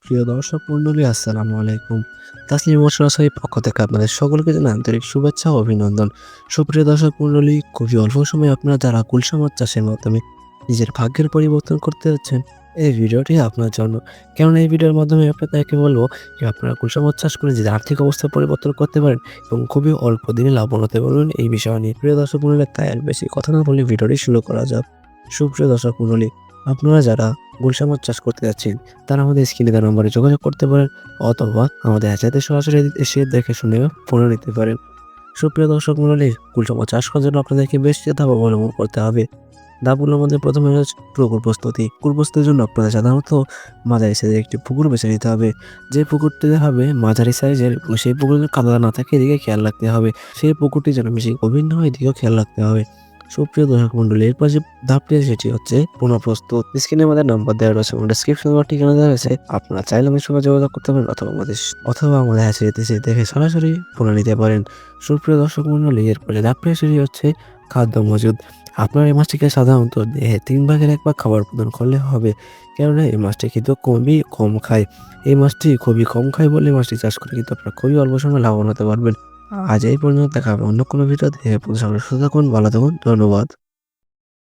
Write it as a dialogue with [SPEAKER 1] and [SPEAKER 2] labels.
[SPEAKER 1] প্রিয় দর্শক মন্ডলী আসসালামু আলাইকুম। তাসলিম সরাসরি পক্ষ থেকে আপনাদের সকলকে জানাই আন্তরিক শুভেচ্ছা ও অভিনন্দন। সুপ্রিয় দর্শক মন্ডলী, খুবই অল্প সময়ে আপনারা যারা গুলশা মাছ চাষের মাধ্যমে নিজের ভাগ্যের পরিবর্তন করতে যাচ্ছেন, এই ভিডিওটি আপনার জন্য। কেননা এই ভিডিওর মাধ্যমে আপনাদেরকে বলবো যে আপনারা গুলশা মাছ চাষ করে নিজের আর্থিক অবস্থা পরিবর্তন করতে পারেন এবং খুবই অল্প দিনে লাভবান হতে পারবেন এই বিষয় নিয়ে। প্রিয় দর্শক মন্ডলী, তাই আর বেশি কথা না বলে ভিডিওটি শুরু করা যাক। সুপ্রিয় দর্শক মন্ডলী, আপনারা যারা গুলশা মাছ চাষ করতে যাচ্ছেন তারা আমাদের স্ক্রিনে দেওয়া নম্বরে যোগাযোগ করতে পারেন অথবা আমাদের হ্যাচারিতে সরাসরি এসে দেখে শুনে পড়ে নিতে পারেন। সুপ্রিয় দর্শক মণ্ডলী, গুলশা মাছ চাষ করার জন্য আপনাদেরকে বেশ কিছু ধাপ অবলম্বন করতে হবে। ধাপগুলোর মধ্যে প্রথমে হচ্ছে পুকুর প্রস্তুতি। পুকুর প্রস্তুতির জন্য আপনাদের সাধারণত মাঝারি সাইজের একটি পুকুর বেছে নিতে হবে। যে পুকুরটিতে হবে মাঝারি সাইজের এবং সেই পুকুরে কাদা না থাকে এদিকে খেয়াল রাখতে হবে। সেই পুকুরটি যেন বেশি গভীর না হয় এদিকেও খেয়াল রাখতে হবে। সুপ্রিয় দর্শক মন্ডলী, এরপর যে ধাপটি আছে সেটি হচ্ছে পুনঃপ্রস্তুত। স্ক্রিনে আমাদের নাম্বার দেওয়া রয়েছে এবং ডেসক্রিপশনে আমার ঠিকানা দেওয়া রয়েছে। আপনারা চাইলে আমাদের সঙ্গে যোগাযোগ করতে পারেন অথবা আমাদের হ্যাচারিতে এসে দেখে সরাসরি পুনঃ নিতে পারেন। সুপ্রিয় দর্শক মন্ডলী, এরপরে ধাপটি সেটি হচ্ছে খাদ্য মজুদ। আপনার এই মাছটিকে সাধারণত দেহে 3 ভাগের 1 ভাগ খাবার প্রদান করলে হবে। কেননা এই মাছটি কিন্তু খুবই কম খায়। এই মাছটি খুবই কম খায় বলে এই মাছটি চাষ করে কিন্তু আপনারা খুবই অল্প সময়ে লাভবান হতে পারবেন। আজ এই পর্যন্ত, দেখা হবে অন্য কোনো ভিডিওতে। সুস্থ থাকুন, ভালো থাকুন। ধন্যবাদ।